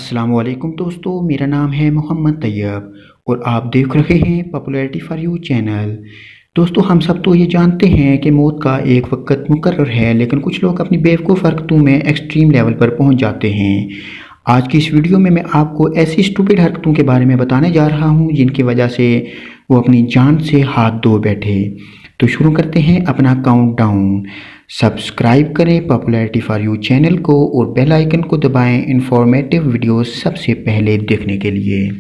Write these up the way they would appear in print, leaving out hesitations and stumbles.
अस्सलामुअलैकुम दोस्तों, मेरा नाम है मोहम्मद तैयब और आप देख रहे हैं पॉपुलैरिटी फॉर यू चैनल। दोस्तों, हम सब तो ये जानते हैं कि मौत का एक वक्त मुकर्रर है, लेकिन कुछ लोग अपनी बेवकूफ़ हरकतों में एक्सट्रीम लेवल पर पहुंच जाते हैं। आज की इस वीडियो में मैं आपको ऐसी स्टूपिड हरकतों के बारे में बताने जा रहा हूं जिनकी वजह से वो अपनी जान से हाथ धो बैठे। तो शुरू करते हैं अपना काउंटडाउन। सब्सक्राइब करें पॉपुलैरिटी फॉर यू चैनल को और बेल आइकन को दबाएं इंफॉर्मेटिव वीडियोस सबसे पहले देखने के लिए।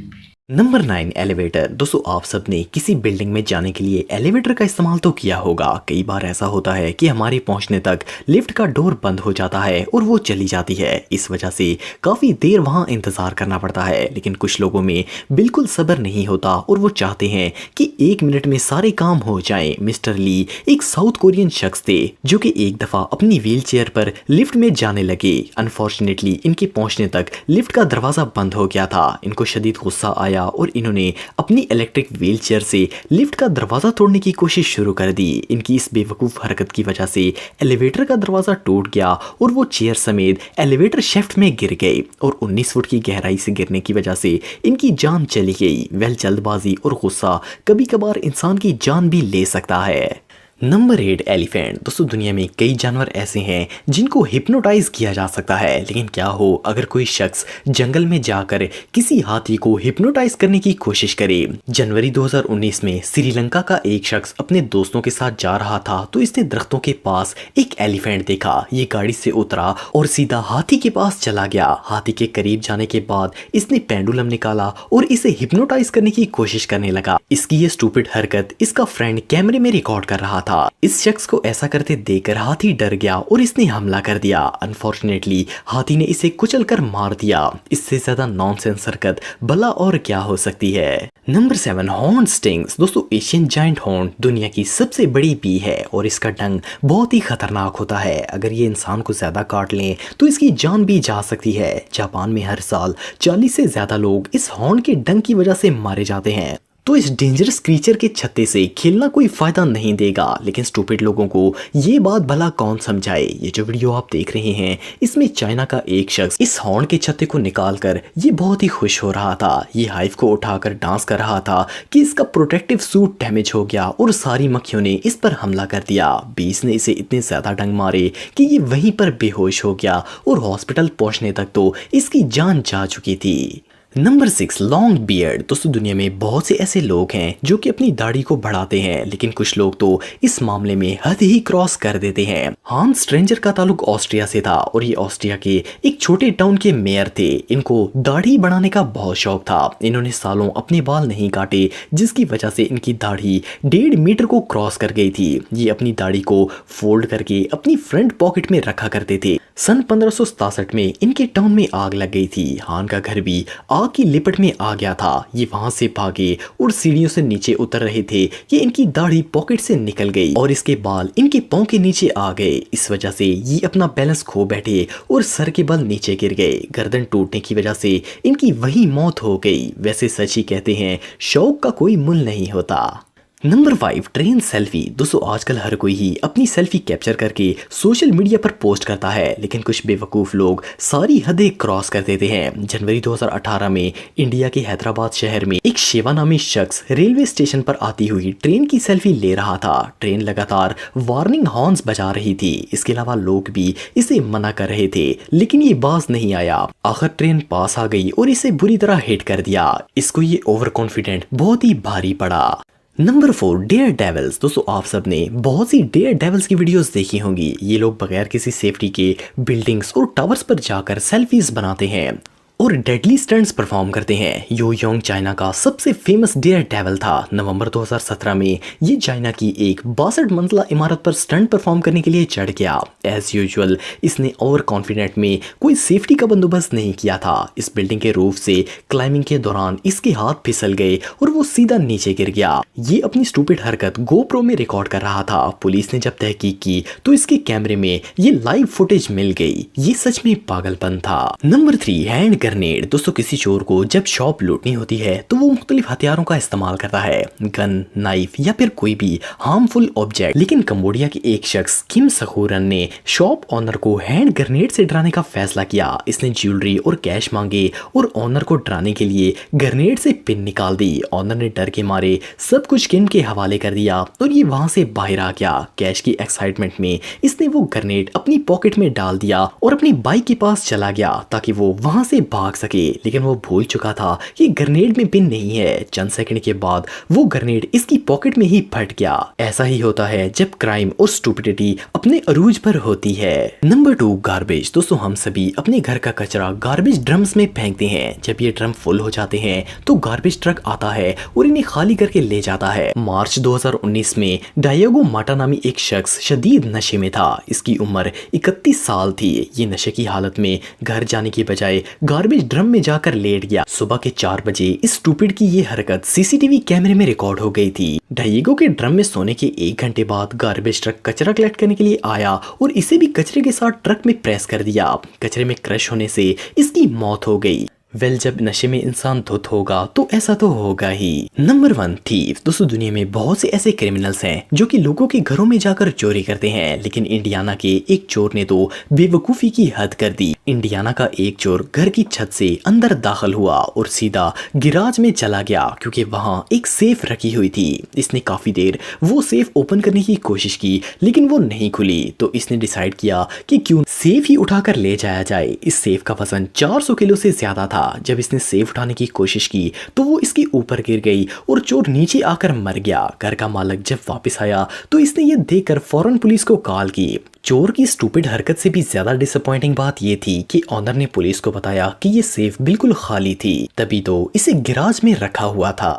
Number 9, elevator. दोस्तों, आप सब ने किसी बिल्डिंग में जाने के लिए एलिवेटर का इस्तेमाल तो किया होगा। कई बार ऐसा होता है कि हमारे पहुंचने तक लिफ्ट का डोर बंद हो जाता है और वो चली जाती है। इस वजह से काफी देर वहां इंतजार करना पड़ता है। लेकिन कुछ लोगों में बिल्कुल सब्र नहीं होता और वो चाहते हैं कि 1 मिनट में सारे काम हो जाएं। मिस्टर ली एक साउथ कोरियन शख्स थे जो कि एक दफा अपनी व्हील चेयर पर लिफ्ट में जाने लगे। अनफॉर्चुनेटली इनके पहुंचने तक लिफ्ट का दरवाजा बंद हो गया था। इनको शदीद गुस्सा आया और इन्होंने अपनी इलेक्ट्रिक व्हील चेयर से लिफ्ट का दरवाजा तोड़ने की कोशिश शुरू कर दी। इनकी इस बेवकूफ हरकत की वजह से एलिवेटर का दरवाजा टूट गया और वो चेयर समेत एलिवेटर शेफ्ट में गिर गए और 19 फुट की गहराई से गिरने की वजह से इनकी जान चली गई। जल्दबाजी और गुस्सा कभी कभार इंसान की जान भी ले सकता है। Number 8, elephant. दोस्तों, दुनिया में कई जानवर ऐसे हैं जिनको हिप्नोटाइज किया जा सकता है, लेकिन क्या हो अगर कोई शख्स जंगल में जाकर किसी हाथी को हिप्नोटाइज करने की कोशिश करे। जनवरी 2019 में श्रीलंका का एक शख्स अपने दोस्तों के साथ जा रहा था तो इसने दरख्तों के पास एक एलिफेंट देखा। ये गाड़ी से उतरा और सीधा हाथी के पास चला गया। हाथी के करीब जाने के बाद इसने पेंडुलम निकाला और इसे हिप्नोटाइज करने की कोशिश करने लगा। इसकी ये स्टूपिड हरकत इसका फ्रेंड कैमरे में रिकॉर्ड कर रहा था। इस शख्स को ऐसा करते देखकर हाथी डर गया और इसने हमला कर दिया। अनफॉर्चुनेटली हाथी ने इसे कुचलकर मार दिया। इससे ज्यादा नॉनसेंस हरकत भला और क्या हो सकती है। Number 7, horn stings. दोस्तों, एशियन जायंट हॉर्न दुनिया की सबसे बड़ी बी है और इसका डंग बहुत ही खतरनाक होता है। अगर ये इंसान को ज्यादा काट लें तो इसकी जान भी जा सकती है। जापान में हर साल 40 से ज्यादा लोग इस हॉर्न के डंग की वजह से मारे जाते हैं। तो इस डेंजरस क्रीचर के छत्ते से खेलना कोई फायदा नहीं देगा, लेकिन स्टूपिड लोगों को ये बात भला कौन समझाए। ये जो वीडियो आप देख रहे हैं इसमें चाइना का एक शख्स इस हॉर्न के छत्ते को निकालकर ये बहुत ही खुश हो रहा था। ये हाइव को उठाकर डांस कर रहा था कि इसका प्रोटेक्टिव सूट डैमेज हो गया और सारी मक्खियों ने इस पर हमला कर दिया। बीस ने इसे इतने ज्यादा डंग मारे कि ये वहीं पर बेहोश हो गया और हॉस्पिटल पहुंचने तक तो इसकी जान जा चुकी थी। Number 6, long beard. दोस्तों, दुनिया में बहुत से ऐसे लोग हैं जो कि अपनी दाढ़ी को बढ़ाते हैं, लेकिन कुछ लोग तो इस मामले में हद ही क्रॉस कर देते हैं। हांस स्ट्रेंजर का ताल्लुक ऑस्ट्रिया से था और ये ऑस्ट्रिया के एक छोटे टाउन के मेयर थे। इनको दाढ़ी बढ़ाने का बहुत शौक था। इन्होंने सालों अपने बाल नहीं काटे, जिसकी वजह से इनकी दाढ़ी 1.5 मीटर को क्रॉस कर गई थी। ये अपनी दाढ़ी को फोल्ड करके अपनी फ्रंट पॉकेट में रखा करते थे। सन 1567 में इनके टाउन में आग लग गई थी। हान का घर भी आग की लिपट में आ गया था। ये वहां से भागे और सीढ़ियों से नीचे उतर रहे थे कि इनकी दाढ़ी पॉकेट से निकल गई और इसके बाल इनके पांव के नीचे आ गए। इस वजह से ये अपना बैलेंस खो बैठे और सर के बल नीचे गिर गए। गर्दन टूटने की वजह से इनकी वही मौत हो गई। वैसे सच ही कहते हैं, शौक का कोई मूल नहीं होता। Number 5, train selfie. दोस्तों, आजकल हर कोई ही अपनी सेल्फी कैप्चर करके सोशल मीडिया पर पोस्ट करता है, लेकिन कुछ बेवकूफ लोग सारी हदें क्रॉस कर देते हैं। जनवरी 2018 में इंडिया के हैदराबाद शहर में एक शिवा नामी शख्स रेलवे स्टेशन पर आती हुई ट्रेन की सेल्फी ले रहा था। ट्रेन लगातार वार्निंग हॉर्न्स बजा रही थी। इसके अलावा लोग भी इसे मना कर रहे थे, लेकिन ये बाज नहीं आया। आखिर ट्रेन पास आ गई और इसे बुरी तरह हिट कर दिया। इसको ये ओवर कॉन्फिडेंट बहुत ही भारी पड़ा। Number 4, daredevils. दोस्तों, आप सब ने बहुत सी डेयर डेविल्स की वीडियोस देखी होंगी। ये लोग बगैर किसी सेफ्टी के बिल्डिंग्स और टावर्स पर जाकर सेल्फीज बनाते हैं और डेडली स्टंट्स परफॉर्म करते हैं। यो योंग चाइना का सबसे फेमस डेयर डेविल था। नवंबर 2017 में ये चाइना की एक 62 मंजिला इमारत पर स्टंट परफॉर्म करने के लिए चढ़ गया। एज यूजुअल इसने ओवर कॉन्फिडेंट में कोई सेफ्टी का बंदोबस्त नहीं किया था। इस बिल्डिंग के रूफ से क्लाइंबिंग के दौरान इसके हाथ फिसल गए और वो सीधा नीचे गिर गया। ये अपनी स्टूपिड हरकत गोप्रो में रिकॉर्ड कर रहा था। पुलिस ने जब तहकीक की तो इसके कैमरे में ये लाइव फुटेज मिल गई। ये सच में पागलपन था। Number 3, hand grenade. दोस्तों किसी चोर को जब शॉप लूटनी होती है तो वो मुख्तलिफ हथियारों का इस्तेमाल करता है, गन, नाइफ या फिर कोई भी हार्मफुल ऑब्जेक्ट। लेकिन कंबोडिया के एक शख्स किम सखोरन ने शॉप ऑनर को हैंड ग्रेनेड से डराने का फैसला किया। इसने ज्वेलरी और कैश मांगे और ऑनर को डराने के लिए ग्रेनेड से पिन निकाल दी। ऑनर ने डर के मारे सब कुछ किम के हवाले कर दिया और ये वहां से बाहर आ गया। कैश की एक्साइटमेंट में इसने वो ग्रेनेड अपनी पॉकेट में डाल दिया और अपनी बाइक के पास चला गया ताकि वो वहां से भाग सके। लेकिन वो भूल चुका था कि ग्रेनेड में पिन नहीं है। चंद सेकंड के बाद वो ग्रेनेड इसकी पॉकेट में ही फट गया। ऐसा ही होता है जब क्राइम और स्टूपिडिटी अपने अरूज पर होती है। Number 2, garbage. दोस्तों हम सभी अपने घर का कचरा गार्बेज ड्रम्स में फेंकते हैं। जब ये ड्रम फुल हो जाते हैं तो गार्बेज ट्रक आता है और इन्हें खाली करके ले जाता है। मार्च 2019 में डायगो माटा नामी एक शख्स शदीद नशे में था। इसकी उम्र 31 साल थी। ये नशे की हालत में घर जाने की बजाय गार्बेज ड्रम में जाकर लेट गया। सुबह के 4 बजे इस स्टूपिड की ये हरकत सीसीटीवी कैमरे में रिकॉर्ड हो गई थी। डायगो के ड्रम में सोने के 1 घंटे बाद गार्बेज ट्रक कचरा कलेक्ट करने के लिए आया और इसे भी कचरे के साथ ट्रक में प्रेस कर दिया। कचरे में क्रश होने से इसकी मौत हो गई। जब नशे में इंसान धुत होगा तो ऐसा तो होगा ही। Number 1, thief. दोस्तों दुनिया में बहुत से ऐसे क्रिमिनल्स हैं जो कि लोगों के घरों में जाकर चोरी करते हैं, लेकिन इंडियाना के एक चोर ने तो बेवकूफी की हद कर दी। इंडियाना का एक चोर घर की छत से अंदर दाखिल हुआ और सीधा गिराज में चला गया क्योंकि वहां एक सेफ रखी हुई थी। इसने काफी देर वो सेफ ओपन करने की कोशिश की लेकिन वो नहीं खुली, तो इसने डिसाइड किया कि क्यों सेफ ही उठाकर ले जाया जाए। इस सेफ का वजन 400 किलो से ज्यादा था। जब इसने सेफ उठाने की कोशिश की तो वो इसके ऊपर गिर गई और चोर नीचे आकर मर गया। घर का मालिक जब वापस आया तो इसने ये देखकर फौरन पुलिस को कॉल की। चोर की स्टूपिड हरकत से भी ज्यादा डिसअपॉइंटिंग बात ये थी कि ऑनर ने पुलिस को बताया कि ये सेफ बिल्कुल खाली थी, तभी तो इसे गिराज में रखा हुआ था।